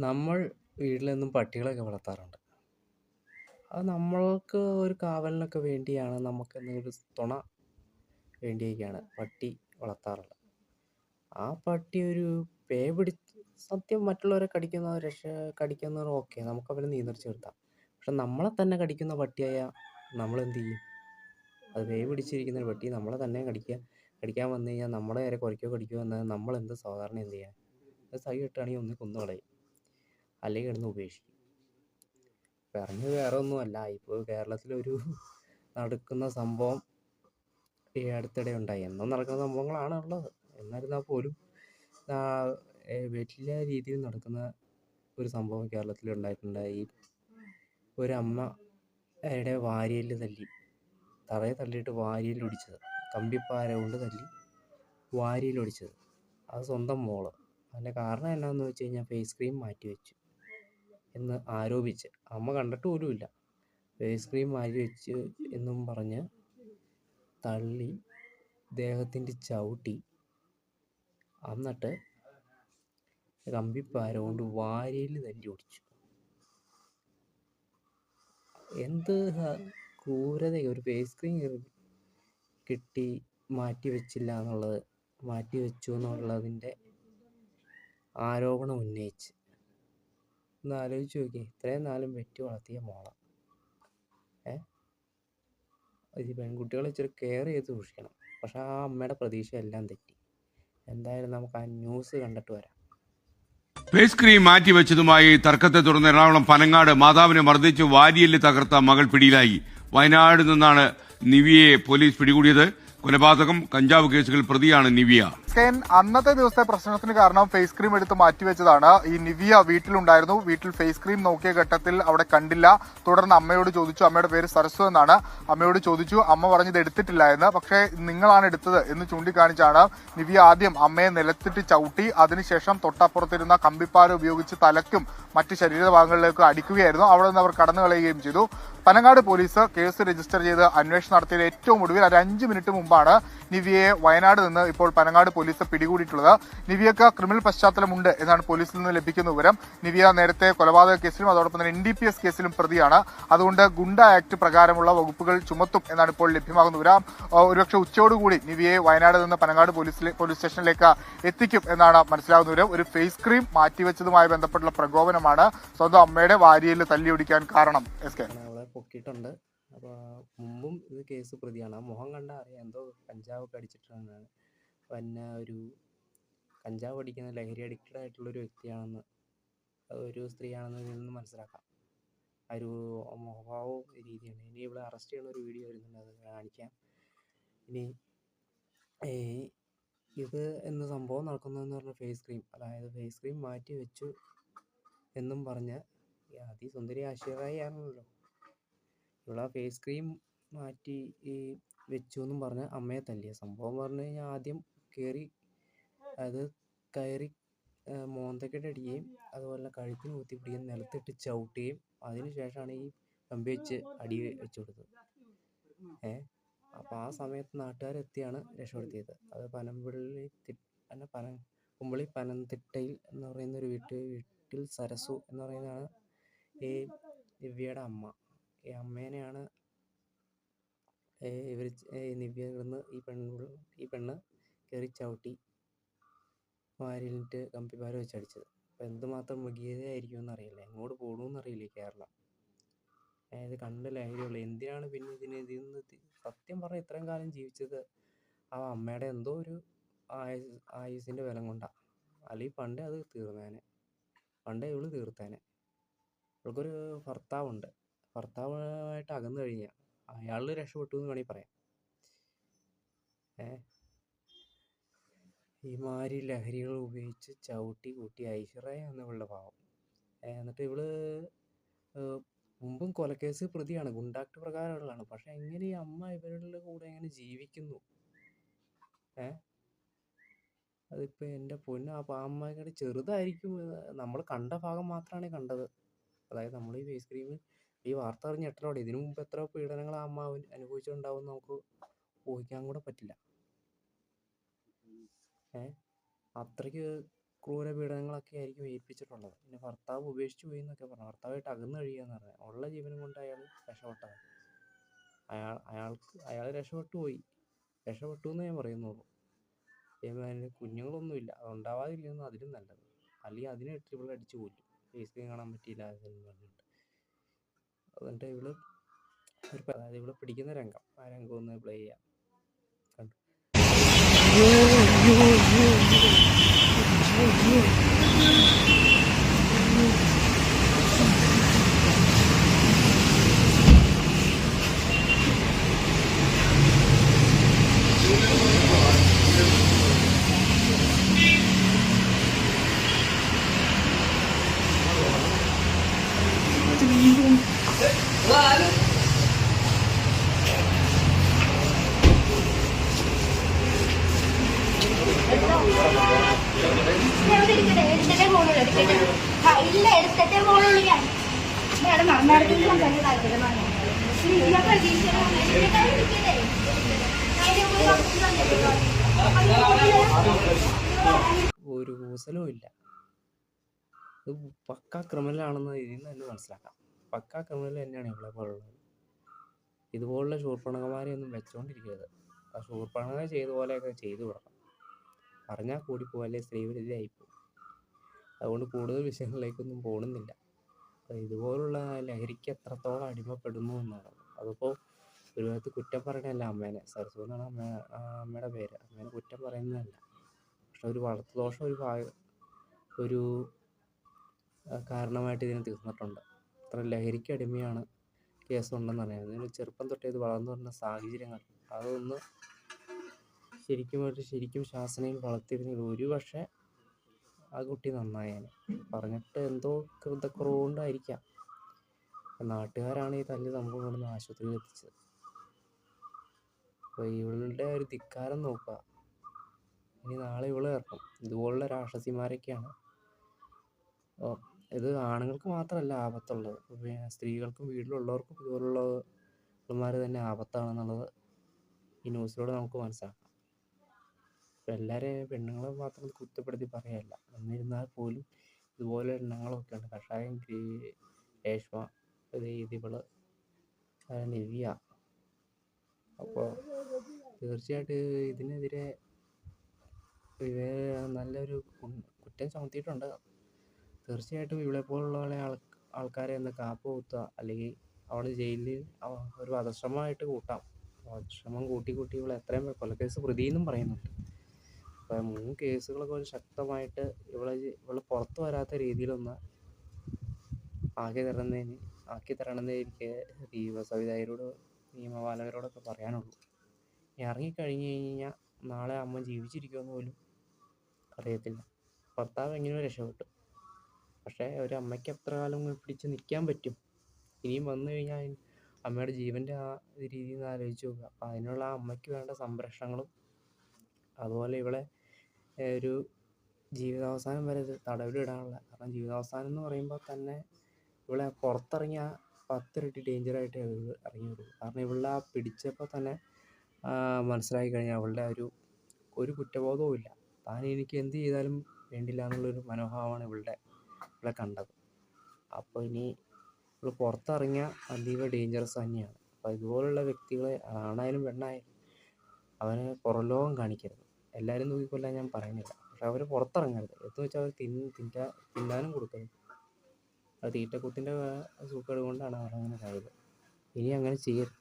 നമ്മൾ വീട്ടിലെന്നും പട്ടികളെയൊക്കെ വളർത്താറുണ്ട്. അത് നമ്മൾക്ക് ഒരു കാവലിനൊക്കെ വേണ്ടിയാണ്, നമുക്ക് എന്തെങ്കിലും ഒരു തുണ വേണ്ടിയൊക്കെയാണ് പട്ടി വളർത്താറുള്ളത്. ആ പട്ടി ഒരു പേ പിടിച്ച് സത്യം മറ്റുള്ളവരെ കടിക്കുന്നവർ ഓക്കെ, നമുക്ക് അവരെ നിയന്ത്രിച്ച് നിർത്താം. പക്ഷെ നമ്മളെ തന്നെ കടിക്കുന്ന പട്ടിയായാൽ നമ്മളെന്ത് ചെയ്യും? അത് പേ പിടിച്ചിരിക്കുന്ന ഒരു പട്ടി നമ്മളെ തന്നെ കടിക്കാൻ വന്നു കഴിഞ്ഞാൽ നമ്മുടെ നേരെ കുരയ്ക്കോ കടിക്കോ എന്നാൽ നമ്മളെന്ത് സാധാരണ എന്ത് ചെയ്യാൻ? അത് സഹി കിട്ടുകയാണെങ്കിൽ ഒന്ന് കൊന്നു കളയും, അല്ലെങ്കിൽ കിടന്ന് ഉപേക്ഷിക്കും. പറഞ്ഞത് വേറെ ഒന്നുമല്ല, ഇപ്പോൾ കേരളത്തിലൊരു നടക്കുന്ന സംഭവം ഈ അടുത്തിടെ ഉണ്ടായി. എന്നും നടക്കുന്ന സംഭവങ്ങളാണ് ഉള്ളത്. എന്നിരുന്നാൽ പോലും വലിയ രീതിയിൽ നടക്കുന്ന ഒരു സംഭവം കേരളത്തിൽ ഉണ്ടായിട്ടുണ്ടായി. ഒരമ്മയുടെ വാരിയെല്ല് തറയെ തള്ളിയിട്ട് വാരിയെല്ല് ഒടിച്ചത്, കമ്പിപ്പാര കൊണ്ട് തല്ലി വാരിയെല്ല് ഒടിച്ചത്. അത് സ്വന്തം മോള്. അതിൻ്റെ കാരണം എന്നാന്ന് വെച്ച് കഴിഞ്ഞാൽ ഫേസ് ക്രീം മാറ്റിവെച്ചു എന്ന് ആരോപിച്ച്, അമ്മ കണ്ടിട്ട് പോലുമില്ല, ഫേസ് ക്രീം മാറ്റിവെച്ച് എന്നും പറഞ്ഞ് തള്ളി ദേഹത്തിൻ്റെ ചവിട്ടി, എന്നിട്ട് കമ്പിപ്പാര കൊണ്ട് വാരിയെല്ല് തല്ലി ഒടിച്ചു. എന്ത് ക്രൂരത! ഒരു ഫേസ് ക്രീം കിട്ടി മാറ്റിവെച്ചു എന്നുള്ളതിൻ്റെ ആരോപണം ഉന്നയിച്ച് ഒന്ന് ആലോചിച്ച് നോക്കി. ഇത്രയും നാളും വെറ്റി വളർത്തിയ മോള. ഇത് പെൺകുട്ടികളെ ഇച്ചിരി കെയർ ചെയ്ത് സൂക്ഷിക്കണം. പക്ഷെ ആ അമ്മയുടെ പ്രതീക്ഷ എല്ലാം തെറ്റി. എന്തായാലും നമുക്ക് ആ ന്യൂസ് കണ്ടിട്ട് വരാം. ഫേസ് ക്രീം മാറ്റിവെച്ചതുമായി തർക്കത്തെ തുടർന്ന് എറണാകുളം പനങ്ങാട് മാതാവിനെ മർദ്ദിച്ച് വാരിയെല്ല് തകർത്ത മകൾ പിടിയിലായി. വയനാട് നിന്നാണ് നിവിയെ പോലീസ് പിടികൂടിയത്. കൊലപാതകം, കഞ്ചാവ് കേസുകൾ പ്രതിയാണ് നിവിയ. അന്നത്തെ ദിവസത്തെ പ്രശ്നത്തിന് കാരണം ഫേസ് ക്രീം എടുത്ത് മാറ്റിവെച്ചതാണ്. ഈ നിവിയ വീട്ടിലുണ്ടായിരുന്നു. വീട്ടിൽ ഫേസ് ക്രീം നോക്കിയ ഘട്ടത്തിൽ അവിടെ കണ്ടില്ല. തുടർന്ന് അമ്മയോട് ചോദിച്ചു. അമ്മയുടെ പേര് സരസ്വ എന്നാണ്. അമ്മയോട് ചോദിച്ചു. അമ്മ പറഞ്ഞത് എടുത്തിട്ടില്ല എന്ന്. പക്ഷേ നിങ്ങളാണ് എടുത്തത് എന്ന് ചൂണ്ടിക്കാണിച്ചാണ് നിവിയ ആദ്യം അമ്മയെ നിലത്തിട്ട് ചവിട്ടി. അതിനുശേഷം തൊട്ടപ്പുറത്തിരുന്ന കമ്പിപ്പാര ഉപയോഗിച്ച് തലയ്ക്കും മറ്റ് ശരീരഭാഗങ്ങളിലേക്കും അടിക്കുകയായിരുന്നു. അവിടെ നിന്ന് അവർ കടന്നു കളയുകയും ചെയ്തു. പനങ്ങാട് പോലീസ് കേസ് രജിസ്റ്റർ ചെയ്ത് അന്വേഷണം നടത്തിയത് ഏറ്റവും ഒടുവിൽ ഒരു 5 മിനിറ്റ് മുമ്പാണ് നിവിയയെ വയനാട് നിന്ന് ഇപ്പോൾ പനങ്ങാട് പോലീസ് പിടികൂടിയിട്ടുള്ളത്. നിവിയക്ക് ക്രിമിനൽ പശ്ചാത്തലമുണ്ട് എന്നാണ് പോലീസിൽ നിന്ന് ലഭിക്കുന്ന വിവരം. നിവിയ നേരത്തെ കൊലപാതക കേസിലും അതോടൊപ്പം തന്നെ NDPS കേസിലും പ്രതിയാണ്. അതുകൊണ്ട് ഗുണ്ട ആക്ട് പ്രകാരമുള്ള വകുപ്പുകൾ ചുമത്തും എന്നാണ് ഇപ്പോൾ ലഭ്യമാകുന്ന വിവരം. ഒരുപക്ഷെ ഉച്ചയോടുകൂടി നിവിയയെ വയനാട് നിന്ന് പനങ്ങാട് പോലീസ് സ്റ്റേഷനിലേക്ക് എത്തിക്കും എന്നാണ് മനസ്സിലാകുന്ന വിവരം. ഒരു ഫേസ് ക്രീം മാറ്റിവെച്ചതുമായി ബന്ധപ്പെട്ടുള്ള പ്രകോപനമാണ് സ്വന്തം അമ്മയുടെ വാരിയെല്ല് തല്ലിയൊടിക്കാൻ കാരണം. പൊക്കിയിട്ടുണ്ട്. അപ്പോൾ മുമ്പും ഇത് കേസ് പ്രതിയാണ്. ആ മുഖം കണ്ടാൽ അറിയാം എന്തോ കഞ്ചാവൊക്കെ അടിച്ചിട്ടാണ്, പിന്നെ ഒരു കഞ്ചാവ് അടിക്കുന്ന ലഹരി അഡിക്റ്റഡ് ആയിട്ടുള്ളൊരു വ്യക്തിയാണെന്ന്, ഒരു സ്ത്രീയാണെന്ന് ഇതിൽ നിന്ന് മനസ്സിലാക്കാം. ആ ഒരു മുഖഭാവവും രീതിയാണ്. ഇനി ഇവിടെ അറസ്റ്റ് ചെയ്യുന്ന ഒരു വീഡിയോ വരുന്നുണ്ട്, അത് കാണിക്കാം. ഇനി ഇത് എന്ന് സംഭവം നടക്കുന്നതെന്ന് പറഞ്ഞ ഫേസ് ക്രീം മാറ്റി വെച്ചു എന്നും പറഞ്ഞ് അതിസുന്ദരി ആശയറായി ആണല്ലോ ഇവിടെ. ഫേസ് ക്രീം മാറ്റി വെച്ചു എന്നും പറഞ്ഞ് അമ്മയെ തല്ലിയ സംഭവം പറഞ്ഞു കഴിഞ്ഞാൽ ആദ്യം കയറി മോന്തയ്ക്കിട്ട് അടിക്കുകയും അതുപോലെ കഴുത്തിന് കുത്തിപ്പിടിക്കുകയും നിലത്തിട്ട് ചവിട്ടുകയും അതിനുശേഷമാണ് ഈ കമ്പി വെച്ച് അടി വെച്ചു കൊടുത്തത്. അപ്പോൾ ആ സമയത്ത് നാട്ടുകാരെത്തിയാണ് രക്ഷപ്പെടുത്തിയത്. അത് കുമ്പളി പനന്തിട്ടയിൽ എന്ന് പറയുന്നൊരു വീട്ടിൽ സരസു എന്ന് പറയുന്നതാണ് ഈ ദിവ്യയുടെ അമ്മ. ഈ അമ്മേനെയാണ് നിവ്യ കിടന്ന് ഈ പെണ്ണ് കയറി ചവിട്ടി വാരിലിട്ട് കമ്പിപ്പാര വെച്ച് അടിച്ചത്. അപ്പം എന്തുമാത്രം മൃഗീയതയായിരിക്കും എന്നറിയില്ല, എങ്ങോട്ട് പോകണമെന്നറിയില്ല കേരളം. ഇത് കണ്ട് ലഹരിയുള്ളൂ. എന്തിനാണ് പിന്നെ ഇതിന്ന് സത്യം പറഞ്ഞാൽ ഇത്രയും കാലം ജീവിച്ചത് ആ അമ്മയുടെ എന്തോ ഒരു ആയുസിൻ്റെ ബലം കൊണ്ടാണ്. അല്ലെങ്കിൽ പണ്ടേ അത് തീർന്നേനെ, പണ്ടേ ഇവള് തീർത്തേനെ. ഇവൾക്കൊരു ഭർത്താവുണ്ട്. ഭർത്താവുമായിട്ട് അകന്നു കഴിഞ്ഞാൽ അയാൾ രക്ഷപ്പെട്ടു എന്ന് വേണമെങ്കിൽ പറയാം. ഈ മാതിരി ലഹരികൾ ഉപയോഗിച്ച് ചവിട്ടി കൂട്ടി ഐശ്വര്യ എന്നുള്ള ഭാവം. എന്നിട്ട് ഇവള് മുമ്പും കൊലക്കേസ് പ്രതിയാണ്, ഗുണ്ടാക്ട് പ്രകാരമുള്ളതാണ്. പക്ഷെ എങ്ങനെ ഈ അമ്മ ഇവരുടെ കൂടെ എങ്ങനെ ജീവിക്കുന്നു? അതിപ്പോൾ എൻ്റെ പൊന്ന്, ആ അമ്മയുടെ ചെറുതായിരിക്കും. നമ്മൾ കണ്ട ഭാഗം മാത്രമാണ് കണ്ടത്. അതായത് നമ്മൾ ഈ ഫേസ് ക്രീം ഈ വാർത്ത അറിഞ്ഞ് ഞെട്ടലോടെ. ഇതിനു മുമ്പ് എത്ര പീഡനങ്ങൾ ആ അമ്മ അനുഭവിച്ചിട്ടുണ്ടാവും നമുക്ക് ഊഹിക്കാൻ കൂടെ പറ്റില്ല. അത്രയ്ക്ക് ക്രൂരപീഡനങ്ങളൊക്കെ ആയിരിക്കും ഏൽപ്പിച്ചിട്ടുള്ളത്. പിന്നെ ഭർത്താവ് ഉപേക്ഷിച്ച് പോയി എന്നൊക്കെ പറഞ്ഞു. ഭർത്താവായിട്ട് അകന്നു കഴിയുകയെന്ന് പറഞ്ഞു. ഉള്ള ജീവനും കൊണ്ട് അയാൾ രക്ഷപ്പെട്ടതാണ്. അയാൾ രക്ഷപ്പെട്ടു പോയി. രക്ഷപ്പെട്ടു എന്നേ ഞാൻ പറയുന്നുള്ളൂ. അതിന് കുഞ്ഞുങ്ങളൊന്നുമില്ല. അതുണ്ടാവാതിരിക്കുന്നത് അതിലും നല്ലത്. അല്ലെങ്കിൽ അതിനെ ഇട്ട് ഇവിടെ അടിച്ചു കൊല്ലും. ഫേസ് ക്രീം കാണാൻ പറ്റിയില്ല എന്ന് പറഞ്ഞിട്ട്. അതുകൊണ്ട് അതായത് ഇവിടെ പിടിക്കുന്ന രംഗം, ആ രംഗം ഒന്ന് പ്ലേ ചെയ്യാം. കണ്ടു. എടുത്തിട്ടേ പോളുള്ളൂ. ഞാൻ മറന്നാടത്തിൽ സംസാരിക്കാൻ താല്പര്യമാണ്. ഒരു കൂസലും ഇല്ല. ഇത് പക്കാ ക്രിമിനലാണെന്ന് ഇതിൽ നിന്ന് തന്നെ മനസ്സിലാക്കാം. പക്കാ ക്രിമിനൽ തന്നെയാണ് ഇവിടെ പോലുള്ളത്. ഇതുപോലുള്ള ശൂർപ്പണകമാരെ ഒന്നും വെച്ചുകൊണ്ടിരിക്കരുത്. ആ ശൂർപ്പണക ചെയ്ത പോലെയൊക്കെ ചെയ്തു വിടണം. പറഞ്ഞാൽ കൂടിപ്പോവല്ലേ സ്ത്രീവിരുദ്ധയായിപ്പോവും. അതുകൊണ്ട് കൂടുതൽ വിഷയങ്ങളിലേക്കൊന്നും പോകുന്നില്ല. ഇതുപോലുള്ള ലഹരിക്ക് എത്രത്തോളം അടിമപ്പെടുന്നു എന്നാണ്. അതിപ്പോൾ ഒരു വിധത്തിൽ കുറ്റം പറയണതല്ല അമ്മേനെ. സരസു എന്നാണ് അമ്മയുടെ പേര്. അമ്മേനെ കുറ്റം പറയുന്നതല്ല. പക്ഷെ ഒരു വളർത്തുദോഷം ഒരു കാരണമായിട്ട് ഇതിന് തീർന്നിട്ടുണ്ട്. അത്ര ലഹരിക്ക് അടിമയാണ് കേസുണ്ടെന്ന് അറിയാം. ഇതിന് ചെറുപ്പം തൊട്ടേ ഇത് വളർന്നു വരുന്ന സാഹചര്യങ്ങൾ അതൊന്ന് ശരിക്കും ശാസനയിൽ വളർത്തിയിരുന്നെങ്കിൽ ഒരു പക്ഷേ ആ കുട്ടി നന്നായേനെ. പറഞ്ഞിട്ട് എന്തോ കൃതക്കുറവുകൊണ്ടായിരിക്കാം. നാട്ടുകാരാണ് ഈ തല്ലി സംഭവം കൊണ്ടുവന്ന് ആശുപത്രിയിൽ എത്തിച്ചത്. അപ്പോൾ ഇവളുടെ ഒരു ധിക്കാരം നോക്കുക. ഇനി നാളെ ഇവള് ഇറക്കും. ഇതുപോലുള്ള രാക്ഷസിമാരൊക്കെയാണ്. ഇത് ആണുങ്ങൾക്ക് മാത്രമല്ല ആപത്തുള്ളത്. സ്ത്രീകൾക്കും വീട്ടിലുള്ളവർക്കും ഇതുപോലുള്ളവന്മാർ തന്നെ ആപത്താണെന്നുള്ളത് ഈ ന്യൂസിലൂടെ നമുക്ക് മനസ്സിലാക്കാം. ഇപ്പം എല്ലാവരെയും പെണ്ണുങ്ങളെ മാത്രം കുറ്റപ്പെടുത്തി പറയല്ല. എന്നിരുന്നാൽ പോലും ഇതുപോലെ എണ്ണങ്ങളൊക്കെ ഉണ്ട്. കഷായം, രേഷ്മ, ഇവള്, നിവ്യ. അപ്പോൾ തീർച്ചയായിട്ടും ഇതിനെതിരെ നല്ലൊരു കുറ്റം ചുമത്തിയിട്ടുണ്ട്. തീർച്ചയായിട്ടും ഇവളെ പോലുള്ള ആൾക്കാരെ ഒന്ന് കാപ്പ് കുത്തുക, അല്ലെങ്കിൽ അവള് ജയിലിൽ ഒരു വധശ്രമമായിട്ട് കൂട്ടാം. വധശ്രമം കൂട്ടി ഇവളെ എത്രയും കൊലക്കേസ് പ്രതിയെന്നും പറയുന്നുണ്ട്. അപ്പം 3 കേസുകളൊക്കെ ഒരു ശക്തമായിട്ട് ഇവള് പുറത്ത് വരാത്ത രീതിയിലൊന്ന് ആക്കി തരണമെന്ന് എനിക്ക് സംവിധായകരോട് നിയമപാലകരോടൊക്കെ പറയാനുള്ളൂ. ഇറങ്ങിക്കഴിഞ്ഞ് കഴിഞ്ഞാൽ നാളെ അമ്മ ജീവിച്ചിരിക്കുമെന്ന് പോലും അറിയത്തില്ല. ഭർത്താവ് എങ്ങനെയോ രക്ഷപ്പെട്ടു. പക്ഷേ ഒരു അമ്മയ്ക്ക് എത്ര കാലം പിടിച്ച് നിൽക്കാൻ പറ്റും? ഇനിയും വന്നു കഴിഞ്ഞാൽ അമ്മയുടെ ജീവൻ്റെ ആ രീതിയിൽ നിന്ന് ആലോചിച്ച് നോക്കുക. അപ്പം അതിനുള്ള ആ അമ്മയ്ക്ക് വേണ്ട സംരക്ഷണങ്ങളും അതുപോലെ ഇവളെ ഒരു ജീവിതാവസാനം വരെ ഇത് തടവിലിടാനുള്ള. കാരണം ജീവിതാവസാനം എന്ന് പറയുമ്പോൾ തന്നെ ഇവളെ പുറത്തിറങ്ങിയാൽ 10 ഇരട്ടി ഡേഞ്ചറായിട്ട് ഇറങ്ങി വരുള്ളൂ. കാരണം ഇവളെ ആ പിടിച്ചപ്പോൾ തന്നെ മനസ്സിലാക്കി കഴിഞ്ഞാൽ അവളുടെ ഒരു കുറ്റബോധവും ഇല്ല. താൻ എനിക്ക് എന്ത് ചെയ്താലും വേണ്ടില്ല എന്നുള്ളൊരു മനോഭാവമാണ് ഇവിടെ കണ്ടത്. അപ്പോൾ ഇനി ഇവൾ പുറത്തിറങ്ങിയാൽ അതീവ ഡേഞ്ചറസ് തന്നെയാണ്. അപ്പോൾ ഇതുപോലുള്ള വ്യക്തികളെ ആണായാലും പെണ്ണായാലും അവനെ പുറംലോകം കാണിക്കരുത്. എല്ലാവരും നോക്കിക്കൊല്ലാൻ ഞാൻ പറയുന്നില്ല. പക്ഷെ അവർ പുറത്തിറങ്ങരുത്. എന്ന് വെച്ചാൽ അവർ തിന്നാനും കൊടുക്കരുത്. അത് തീറ്റക്കുത്തിൻ്റെ സൂക്കേട് കൊണ്ടാണ് അവരങ്ങനെ ആയത്. ഇനി അങ്ങനെ ചെയ്യരുത്.